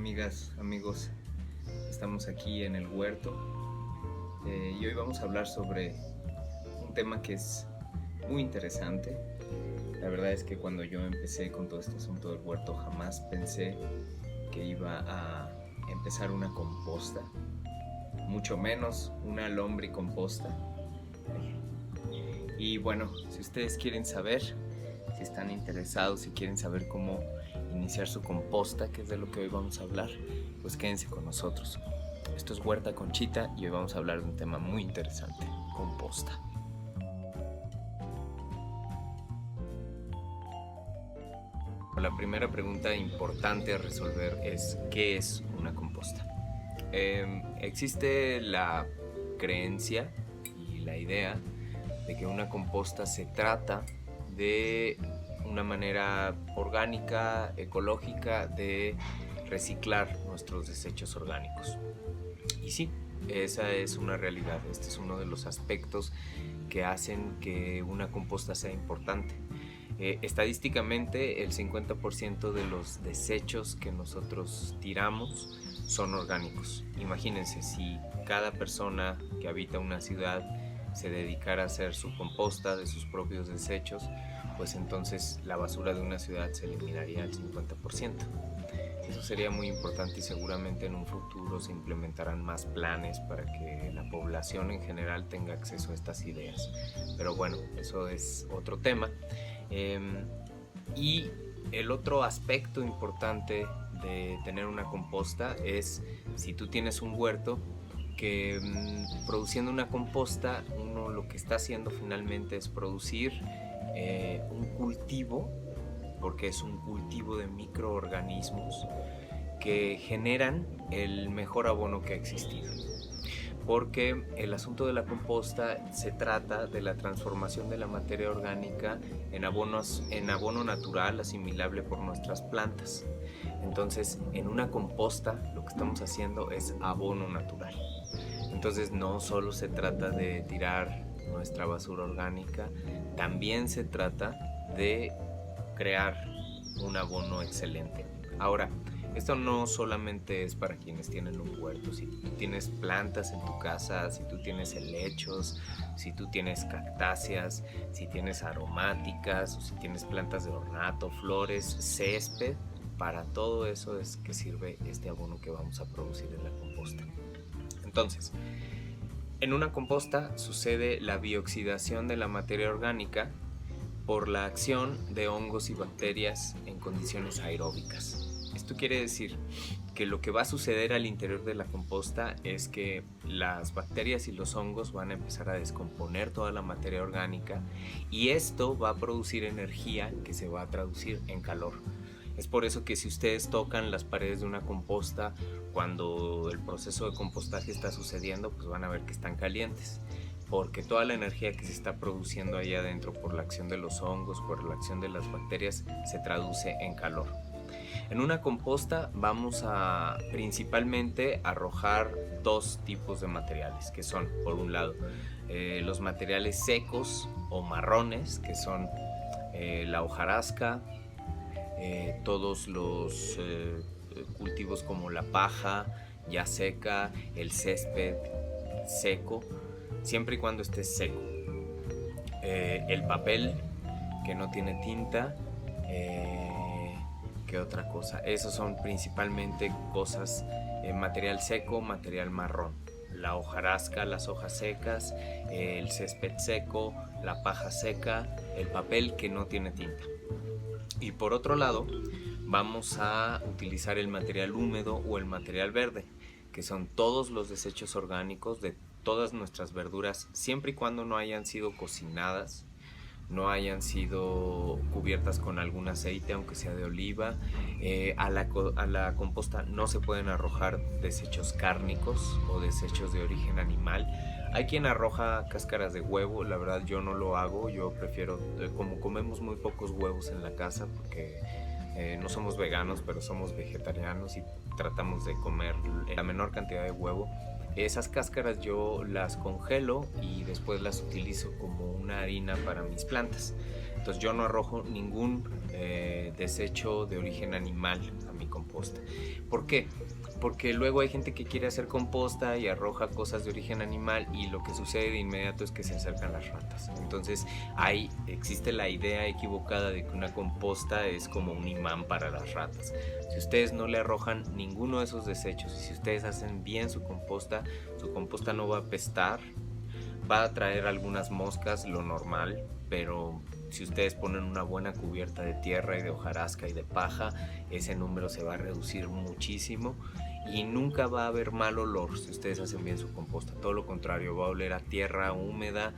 amigas, amigos, estamos aquí en el huerto y hoy vamos a hablar sobre un tema que es muy interesante. La verdad es que cuando yo empecé con todo este asunto del huerto jamás pensé que iba a empezar una composta, mucho menos una lombricomposta. Y bueno, si ustedes quieren saber, si están interesados, si quieren saber cómo iniciar su composta, que es de lo que hoy vamos a hablar, pues quédense con nosotros. Esto es Huerta Conchita y hoy vamos a hablar de un tema muy interesante: composta. La primera pregunta importante a resolver es: ¿qué es una composta? Existe la creencia y la idea de que una composta se trata de una manera orgánica, ecológica, de reciclar nuestros desechos orgánicos. Y sí, esa es una realidad. Este es uno de los aspectos que hacen que una composta sea importante. Estadísticamente, el 50% de los desechos que nosotros tiramos son orgánicos. Imagínense, si cada persona que habita una ciudad se dedicara a hacer su composta de sus propios desechos, pues entonces la basura de una ciudad se eliminaría al 50%. Eso sería muy importante y seguramente en un futuro se implementarán más planes para que la población en general tenga acceso a estas ideas. Pero bueno, eso es otro tema. Y el otro aspecto importante de tener una composta es, si tú tienes un huerto, que produciendo una composta, uno lo que está haciendo finalmente es producir un cultivo, porque es un cultivo de microorganismos que generan el mejor abono que ha existido. Porque el asunto de la composta se trata de la transformación de la materia orgánica en abono natural asimilable por nuestras plantas. Entonces, en una composta lo que estamos haciendo es abono natural. Entonces, no solo se trata de tirar nuestra basura orgánica, también se trata de crear un abono excelente. Ahora, esto no solamente es para quienes tienen un huerto. Si tú tienes plantas en tu casa, si tú tienes helechos, si tú tienes cactáceas, si tienes aromáticas, o si tienes plantas de ornato, flores, césped, para todo eso es que sirve este abono que vamos a producir en la composta. Entonces, en una composta sucede la bioxidación de la materia orgánica por la acción de hongos y bacterias en condiciones aeróbicas. Esto quiere decir que lo que va a suceder al interior de la composta es que las bacterias y los hongos van a empezar a descomponer toda la materia orgánica y esto va a producir energía que se va a traducir en calor. Es por eso que si ustedes tocan las paredes de una composta cuando el proceso de compostaje está sucediendo, pues van a ver que están calientes, porque toda la energía que se está produciendo ahí adentro por la acción de los hongos, por la acción de las bacterias, se traduce en calor. En una composta vamos a principalmente arrojar dos tipos de materiales, que son, por un lado, los materiales secos o marrones, que son la hojarasca, todos los cultivos como la paja ya seca, el césped seco, siempre y cuando esté seco, el papel que no tiene tinta, ¿qué otra cosa? Esos son principalmente cosas, material seco, material marrón, la hojarasca, las hojas secas, el césped seco, la paja seca, el papel que no tiene tinta. Y por otro lado, vamos a utilizar el material húmedo o el material verde, que son todos los desechos orgánicos de todas nuestras verduras, siempre y cuando no hayan sido cocinadas, no hayan sido cubiertas con algún aceite, aunque sea de oliva. A la composta no se pueden arrojar desechos cárnicos o desechos de origen animal. Hay quien arroja cáscaras de huevo, la verdad yo no lo hago, yo prefiero, como comemos muy pocos huevos en la casa, porque no somos veganos, pero somos vegetarianos y tratamos de comer la menor cantidad de huevo. Esas cáscaras yo las congelo y después las utilizo como una harina para mis plantas. Entonces yo no arrojo ningún desecho de origen animal a mi composta. ¿Por qué? Porque luego hay gente que quiere hacer composta y arroja cosas de origen animal, y lo que sucede de inmediato es que se acercan las ratas. Entonces existe la idea equivocada de que una composta es como un imán para las ratas. Si ustedes no le arrojan ninguno de esos desechos, y si ustedes hacen bien su composta no va a apestar. Va a traer algunas moscas, lo normal, pero si ustedes ponen una buena cubierta de tierra y de hojarasca y de paja, ese número se va a reducir muchísimo y nunca va a haber mal olor si ustedes hacen bien su composta. Todo lo contrario, va a oler a tierra húmeda.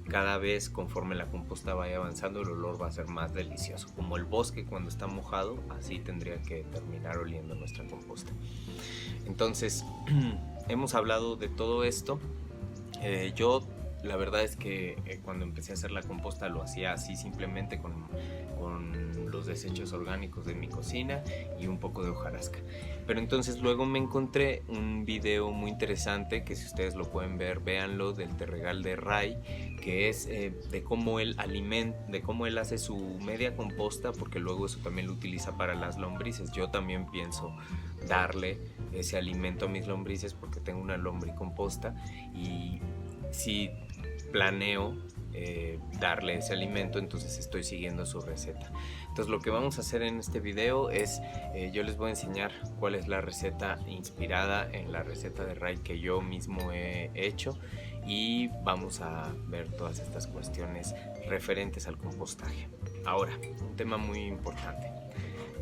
Cada vez conforme la composta vaya avanzando, el olor va a ser más delicioso. Como el bosque cuando está mojado, así tendría que terminar oliendo nuestra composta. Entonces, hemos hablado de todo esto. Yo la verdad es que cuando empecé a hacer la composta lo hacía así, simplemente con los desechos orgánicos de mi cocina y un poco de hojarasca. Pero entonces luego me encontré un video muy interesante que, si ustedes lo pueden ver, véanlo, del Terregal de Ray, que es de cómo él hace su media composta, porque luego eso también lo utiliza para las lombrices. Yo también pienso darle ese alimento a mis lombrices porque tengo una lombricomposta, y si planeo darle ese alimento, entonces estoy siguiendo su receta. Entonces lo que vamos a hacer en este video es, yo les voy a enseñar cuál es la receta inspirada en la receta de Ray que yo mismo he hecho, y vamos a ver todas estas cuestiones referentes al compostaje. Ahora, un tema muy importante: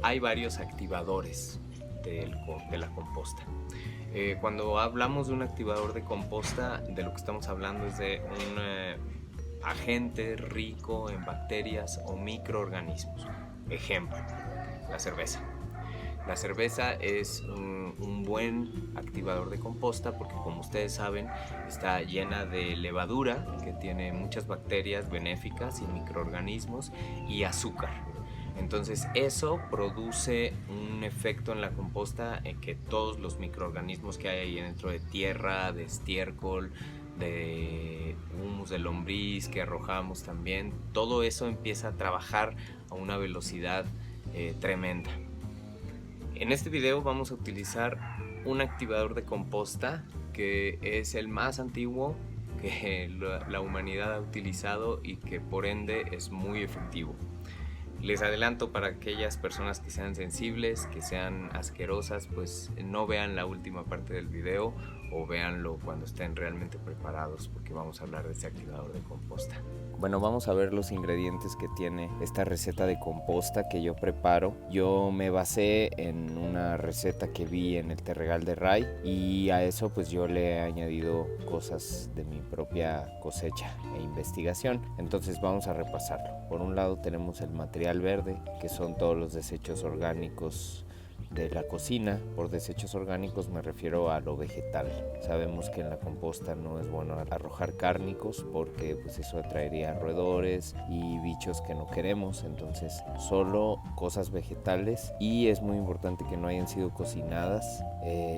hay varios activadores de la composta. Cuando hablamos de un activador de composta, de lo que estamos hablando es de un agente rico en bacterias o microorganismos. Ejemplo, la cerveza. La cerveza es un buen activador de composta porque, como ustedes saben, está llena de levadura, que tiene muchas bacterias benéficas y microorganismos, y azúcar. Entonces eso produce un efecto en la composta en que todos los microorganismos que hay ahí dentro, de tierra, de estiércol, de humus de lombriz que arrojamos también, todo eso empieza a trabajar a una velocidad tremenda. En este video vamos a utilizar un activador de composta que es el más antiguo que la humanidad ha utilizado y que por ende es muy efectivo. Les adelanto, para aquellas personas que sean sensibles, que sean asquerosas, pues no vean la última parte del video, o véanlo cuando estén realmente preparados, porque vamos a hablar de este activador de composta. Bueno, vamos a ver los ingredientes que tiene esta receta de composta que yo preparo. Yo me basé en una receta que vi en el Terregal de Ray, y a eso pues yo le he añadido cosas de mi propia cosecha e investigación. Entonces vamos a repasarlo. Por un lado tenemos el material verde, que son todos los desechos orgánicos de la cocina. Por desechos orgánicos me refiero a lo vegetal. Sabemos que en la composta no es bueno arrojar cárnicos porque pues eso atraería roedores y bichos que no queremos. Entonces solo cosas vegetales, y es muy importante que no hayan sido cocinadas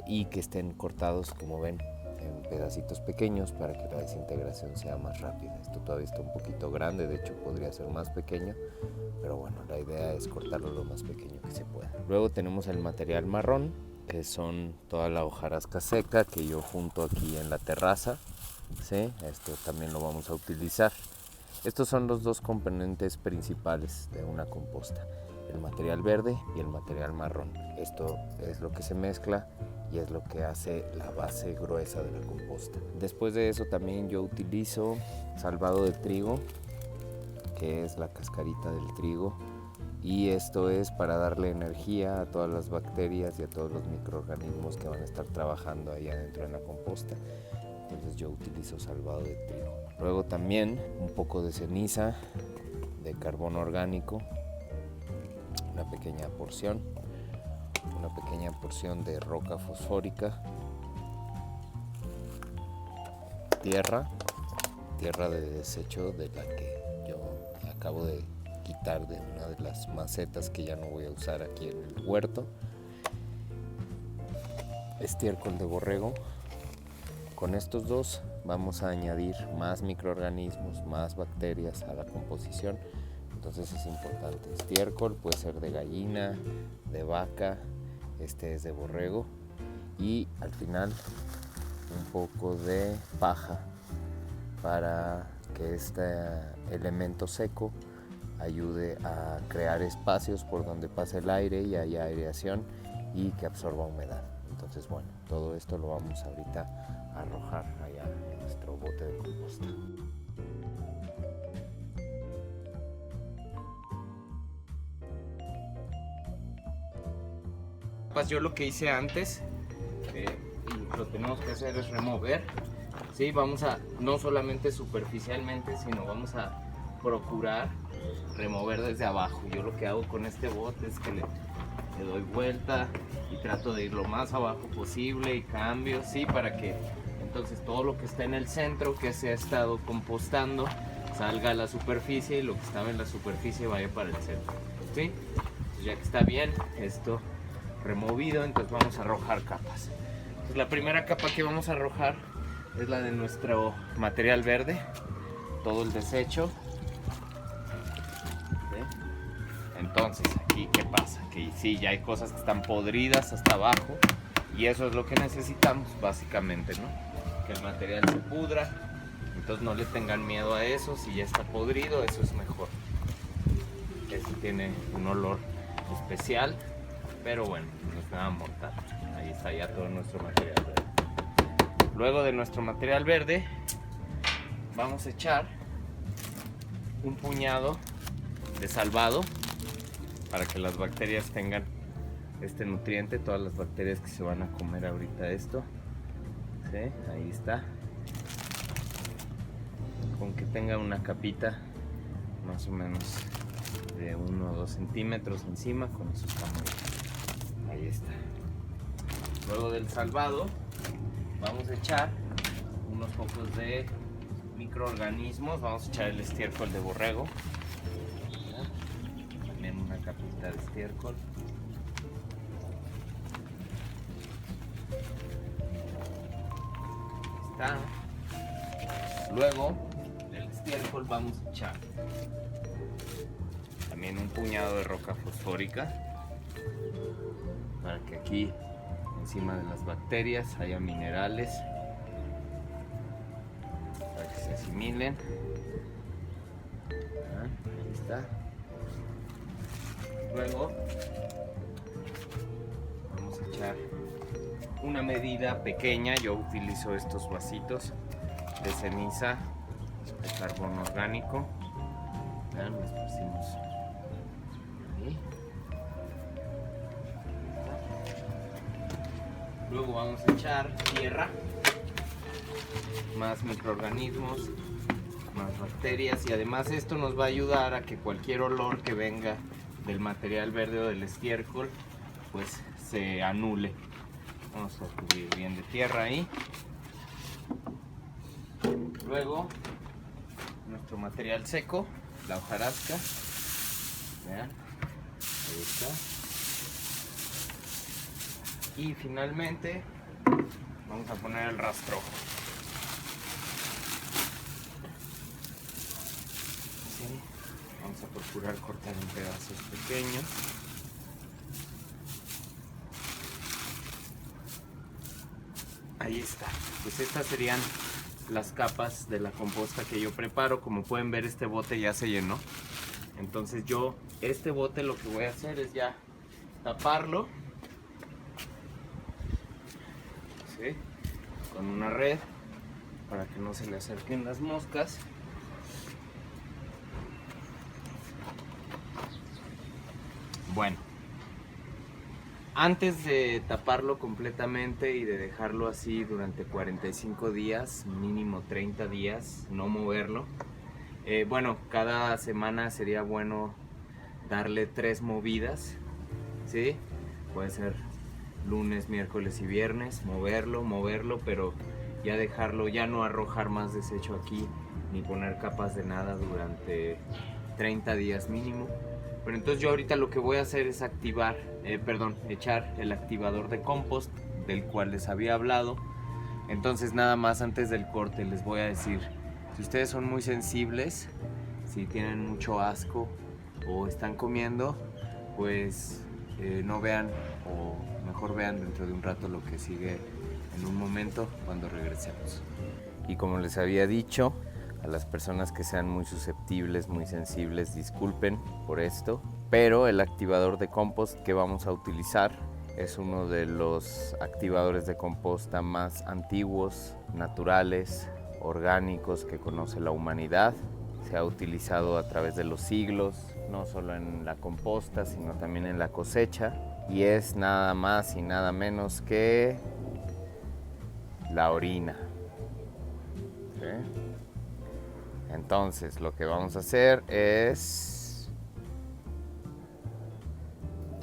y que estén cortados, como ven, en pedacitos pequeños para que la desintegración sea más rápida. Esto todavía está un poquito grande, de hecho podría ser más pequeño, pero bueno, la idea es cortarlo lo más pequeño que se pueda. Luego tenemos el material marrón, que son toda la hojarasca seca que yo junto aquí en la terraza, ¿sí? Esto también lo vamos a utilizar. Estos son los dos componentes principales de una composta: el material verde y el material marrón. Esto es lo que se mezcla y es lo que hace la base gruesa de la composta. Después de eso también yo utilizo salvado de trigo, que es la cascarita del trigo, y esto es para darle energía a todas las bacterias y a todos los microorganismos que van a estar trabajando ahí adentro en la composta. Entonces yo utilizo salvado de trigo. Luego también un poco de ceniza de carbono orgánico, una pequeña porción de roca fosfórica, tierra de desecho de la que yo acabo de quitar de una de las macetas que ya no voy a usar aquí en el huerto, estiércol de borrego. Con estos dos vamos a añadir más microorganismos, más bacterias a la composición. Entonces es importante. Estiércol puede ser de gallina, de vaca, este es de borrego, y al final un poco de paja para que este elemento seco ayude a crear espacios por donde pase el aire y haya aireación y que absorba humedad. Entonces, bueno, todo esto lo vamos ahorita a arrojar allá en nuestro bote de composta. Yo lo que hice antes, y lo tenemos que hacer, es remover. Sí, vamos a, no solamente superficialmente, sino vamos a procurar remover desde abajo. Yo lo que hago con este bote es que le doy vuelta y trato de ir lo más abajo posible y cambio, sí, para que entonces todo lo que está en el centro, que se ha estado compostando, salga a la superficie y lo que estaba en la superficie vaya para el centro, ¿sí? Entonces, ya que está bien esto removido, entonces vamos a arrojar capas. Entonces, la primera capa que vamos a arrojar es la de nuestro material verde, todo el desecho. ¿Sí? Entonces, aquí, ¿qué pasa? Que sí, ya hay cosas que están podridas hasta abajo, y eso es lo que necesitamos básicamente, ¿no? Que el material se pudra. Entonces no le tengan miedo a eso. Si ya está podrido, eso es mejor. Este tiene un olor especial, pero bueno, no es nada mortal. Ahí está ya todo nuestro material verde. Luego de nuestro material verde vamos a echar un puñado de salvado para que las bacterias tengan este nutriente, todas las bacterias que se van a comer ahorita esto. ¿Sí? Ahí está. Con que tenga una capita más o menos de 1 o 2 centímetros encima, con eso está muy bien. Ahí está. Luego del salvado vamos a echar unos pocos de microorganismos. Vamos a echar el estiércol de borrego, también una capita de estiércol. Ahí está. Luego del estiércol vamos a echar también un puñado de roca fosfórica para que aquí encima de las bacterias haya minerales para que se asimilen. Ahí está. Luego vamos a echar una medida pequeña. Yo utilizo estos vasitos de ceniza de carbón orgánico. Vean, lo esparcimos ahí. Luego vamos a echar tierra, más microorganismos, más bacterias, y además esto nos va a ayudar a que cualquier olor que venga del material verde o del estiércol pues se anule. Vamos a cubrir bien de tierra ahí. Luego nuestro material seco, la hojarasca. Vean, ahí está. Y finalmente vamos a poner el rastrojo. ¿Sí? Vamos a procurar cortar en pedazos pequeños. Ahí está. Pues estas serían las capas de la composta que yo preparo. Como pueden ver, este bote ya se llenó. Entonces yo, este bote, lo que voy a hacer es ya taparlo, ¿sí?, con una red para que no se le acerquen las moscas. Bueno, antes de taparlo completamente y de dejarlo así durante 45 días, mínimo 30 días, no moverlo, bueno, cada semana sería bueno darle 3 movidas, ¿sí? Puede ser lunes, miércoles y viernes, moverlo, pero ya dejarlo, ya no arrojar más desecho aquí, ni poner capas de nada durante 30 días mínimo. Pero entonces yo ahorita lo que voy a hacer es echar el activador de compost del cual les había hablado. Entonces nada más antes del corte les voy a decir, si ustedes son muy sensibles, si tienen mucho asco o están comiendo, pues no vean, o mejor vean dentro de un rato lo que sigue en un momento cuando regresemos. Y como les había dicho, a las personas que sean muy susceptibles, muy sensibles, disculpen por esto, pero el activador de compost que vamos a utilizar es uno de los activadores de composta más antiguos, naturales, orgánicos que conoce la humanidad. Se ha utilizado a través de los siglos, no solo en la composta, sino también en la cosecha. Y es nada más y nada menos que la orina. ¿Sí? Entonces, lo que vamos a hacer es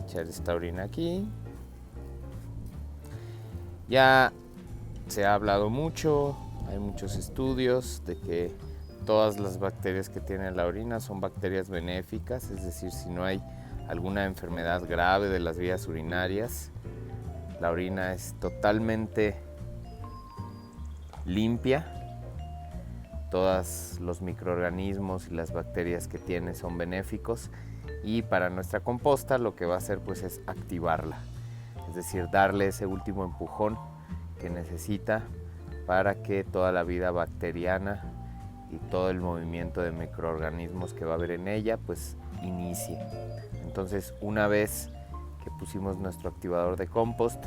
echar esta orina aquí. Ya se ha hablado mucho, hay muchos estudios de que todas las bacterias que tiene la orina son bacterias benéficas, es decir, si no hay alguna enfermedad grave de las vías urinarias, la orina es totalmente limpia. Todos los microorganismos y las bacterias que tiene son benéficos, y para nuestra composta lo que va a hacer pues es activarla, es decir, darle ese último empujón que necesita para que toda la vida bacteriana y todo el movimiento de microorganismos que va a haber en ella pues inicie. Entonces, una vez que pusimos nuestro activador de compost,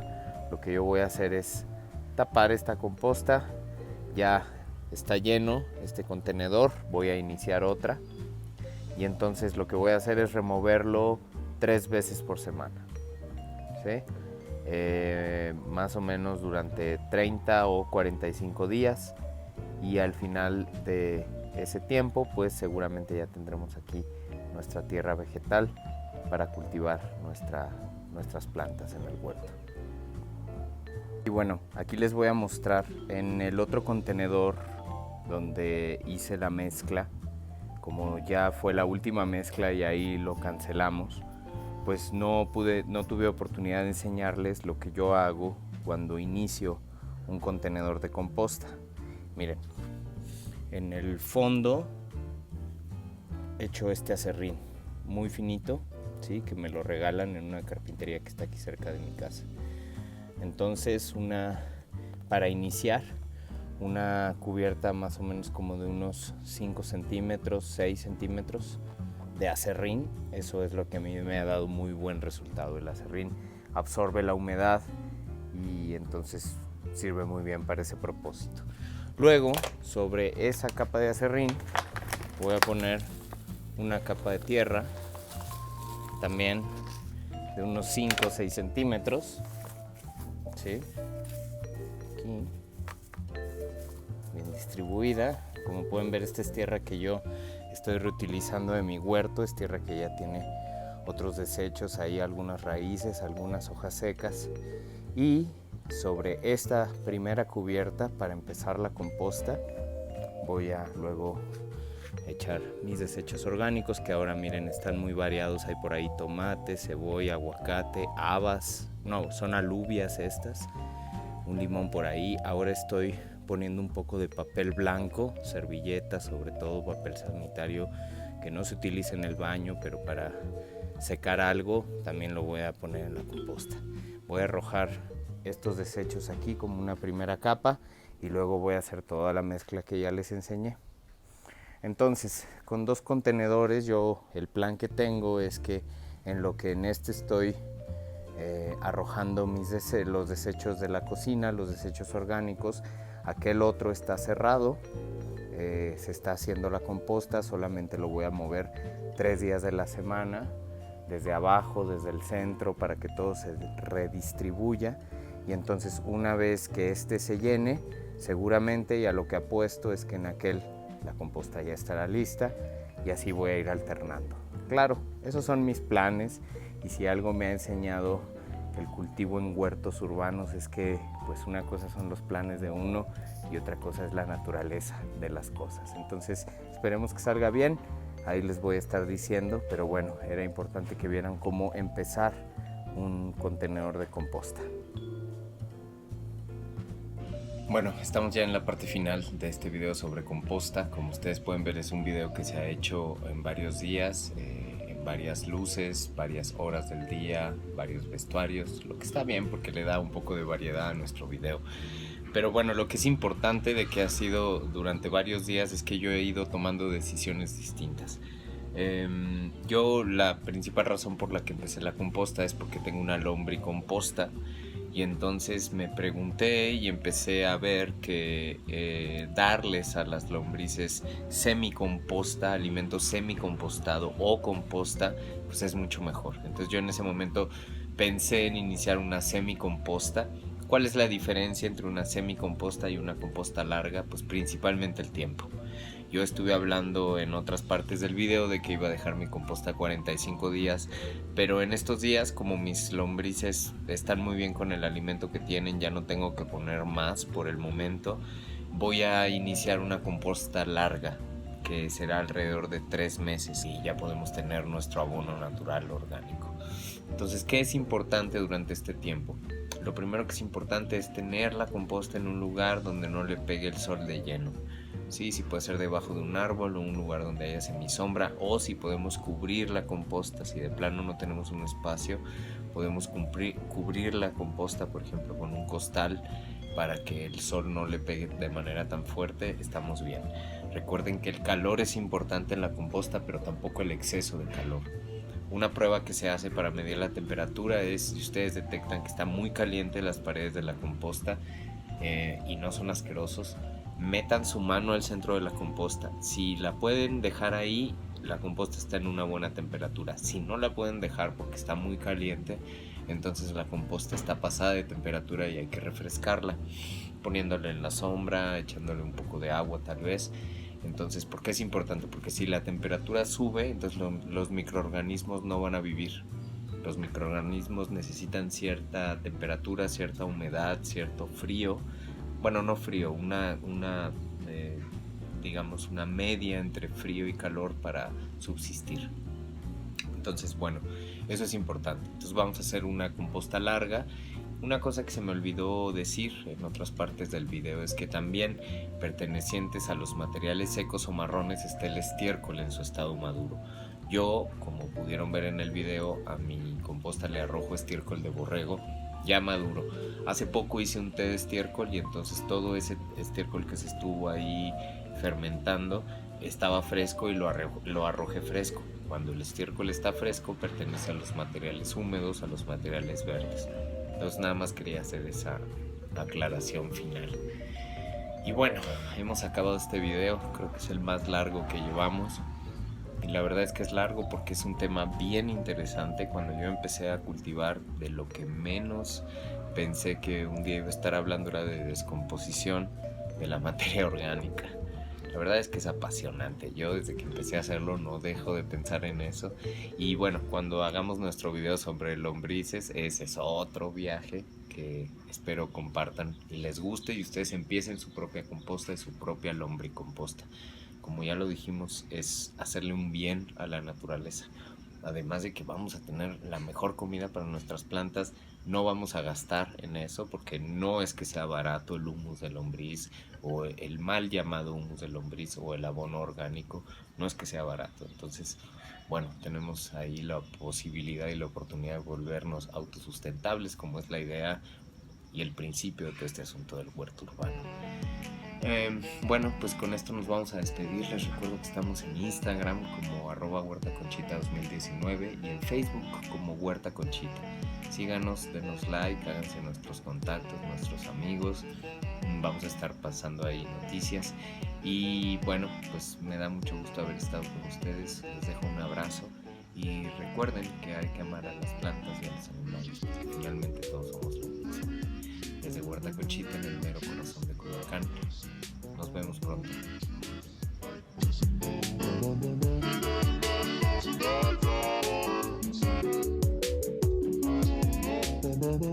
lo que yo voy a hacer es tapar esta composta. Ya está lleno este contenedor, voy a iniciar otra, y entonces lo que voy a hacer es removerlo 3 veces por semana, ¿sí? Más o menos durante 30 o 45 días, y al final de ese tiempo pues seguramente ya tendremos aquí nuestra tierra vegetal para cultivar nuestras plantas en el huerto. Y bueno, aquí les voy a mostrar en el otro contenedor donde hice la mezcla. Como ya fue la última mezcla y ahí lo cancelamos, pues no tuve oportunidad de enseñarles lo que yo hago cuando inicio un contenedor de composta. Miren, en el fondo he hecho este aserrín muy finito, ¿sí? Que me lo regalan en una carpintería que está aquí cerca de mi casa. Entonces, para iniciar, una cubierta más o menos como de unos 5 centímetros, 6 centímetros de aserrín. Eso es lo que a mí me ha dado muy buen resultado. El aserrín absorbe la humedad y entonces sirve muy bien para ese propósito. Luego, sobre esa capa de aserrín, voy a poner una capa de tierra, también de unos 5 o 6 centímetros. ¿Sí? Aquí, bien distribuida. Como pueden ver, esta es tierra que yo estoy reutilizando de mi huerto, es tierra que ya tiene otros desechos, ahí algunas raíces, algunas hojas secas. Y sobre esta primera cubierta, para empezar la composta, voy a luego echar mis desechos orgánicos, que ahora miren, están muy variados. Hay por ahí tomate, cebolla, aguacate, habas, no, son alubias estas, un limón por ahí. Ahora estoy poniendo un poco de papel blanco, servilletas, sobre todo papel sanitario que no se utiliza en el baño, pero para secar algo también lo voy a poner en la composta. Voy a arrojar estos desechos aquí como una primera capa y luego voy a hacer toda la mezcla que ya les enseñé. Entonces, con 2 contenedores, el plan que tengo es que en lo que en este estoy arrojando los desechos de la cocina, los desechos orgánicos, aquel otro está cerrado, se está haciendo la composta. Solamente lo voy a mover 3 días de la semana, desde abajo, desde el centro, para que todo se redistribuya. Y entonces, una vez que este se llene, seguramente, y a lo que apuesto es que en aquel la composta ya estará lista, y así voy a ir alternando. Claro, esos son mis planes, y si algo me ha enseñado el cultivo en huertos urbanos es que pues una cosa son los planes de uno y otra cosa es la naturaleza de las cosas. Entonces, esperemos que salga bien, ahí les voy a estar diciendo, pero bueno, era importante que vieran cómo empezar un contenedor de composta. Bueno, estamos ya en la parte final de este video sobre composta. Como ustedes pueden ver, es un video que se ha hecho en varios días, en varias luces, varias horas del día, varios vestuarios, lo que está bien porque le da un poco de variedad a nuestro video. Pero bueno, lo que es importante de que ha sido durante varios días es que yo he ido tomando decisiones distintas. Yo la principal razón por la que empecé la composta es porque tengo una lombricomposta. Y entonces me pregunté y empecé a ver que darles a las lombrices semicomposta, alimento semicompostado o composta, pues es mucho mejor. Entonces yo en ese momento pensé en iniciar una semicomposta. ¿Cuál es la diferencia entre una semicomposta y una composta larga? Pues principalmente el tiempo. Yo estuve hablando en otras partes del video de que iba a dejar mi composta 45 días, pero en estos días, como mis lombrices están muy bien con el alimento que tienen, ya no tengo que poner más por el momento. Voy a iniciar una composta larga, que será alrededor de 3 meses y ya podemos tener nuestro abono natural orgánico. Entonces, ¿qué es importante durante este tiempo? Lo primero que es importante es tener la composta en un lugar donde no le pegue el sol de lleno. Sí, puede ser debajo de un árbol o un lugar donde haya semisombra, o si podemos cubrir la composta, si de plano no tenemos un espacio, podemos cubrir la composta, por ejemplo, con un costal para que el sol no le pegue de manera tan fuerte. Estamos bien. Recuerden que el calor es importante en la composta, pero tampoco el exceso de calor. Una prueba que se hace para medir la temperatura es si ustedes detectan que está muy caliente las paredes de la composta y no son asquerosos, metan su mano al centro de la composta. Si la pueden dejar ahí, la composta está en una buena temperatura. Si no la pueden dejar porque está muy caliente, entonces la composta está pasada de temperatura y hay que refrescarla, poniéndole en la sombra, echándole un poco de agua tal vez. Entonces, ¿por qué es importante? Porque si la temperatura sube, entonces los microorganismos no van a vivir. Los microorganismos necesitan cierta temperatura, cierta humedad, cierto frío. Bueno, no frío, digamos una media entre frío y calor para subsistir. Entonces, bueno, eso es importante. Entonces vamos a hacer una composta larga. Una cosa que se me olvidó decir en otras partes del video es que también pertenecientes a los materiales secos o marrones está el estiércol en su estado maduro. Yo, como pudieron ver en el video, a mi composta le arrojo estiércol de borrego ya maduro. Hace poco hice un té de estiércol y entonces todo ese estiércol que se estuvo ahí fermentando estaba fresco y lo arrojé fresco. Cuando el estiércol está fresco pertenece a los materiales húmedos, a los materiales verdes. Entonces nada más quería hacer esa aclaración final. Y bueno, hemos acabado este video, creo que es el más largo que llevamos. Y la verdad es que es largo porque es un tema bien interesante. Cuando yo empecé a cultivar, de lo que menos pensé que un día iba a estar hablando era de descomposición de la materia orgánica. La verdad es que es apasionante. Yo desde que empecé a hacerlo no dejo de pensar en eso. Y bueno, cuando hagamos nuestro video sobre lombrices, ese es otro viaje que espero compartan y les guste y ustedes empiecen su propia composta y su propia lombricomposta. Como ya lo dijimos, es hacerle un bien a la naturaleza. Además de que vamos a tener la mejor comida para nuestras plantas, no vamos a gastar en eso porque no es que sea barato el humus de lombriz o el mal llamado humus de lombriz o el abono orgánico, no es que sea barato. Entonces, bueno, tenemos ahí la posibilidad y la oportunidad de volvernos autosustentables, como es la idea y el principio de todo este asunto del huerto urbano. Bueno, pues con esto nos vamos a despedir. Les recuerdo que estamos en Instagram como @huertaconchita2019 y en Facebook como Huerta Conchita. Síganos, denos like, háganse nuestros contactos, nuestros amigos. Vamos a estar pasando ahí noticias. Y bueno, pues me da mucho gusto haber estado con ustedes. Les dejo un abrazo y recuerden que hay que amar a las plantas y a los animales. Finalmente todos somos lo mismo. Desde Huerta Conchita en el mero corazón de Coyoacán. Nos vemos pronto.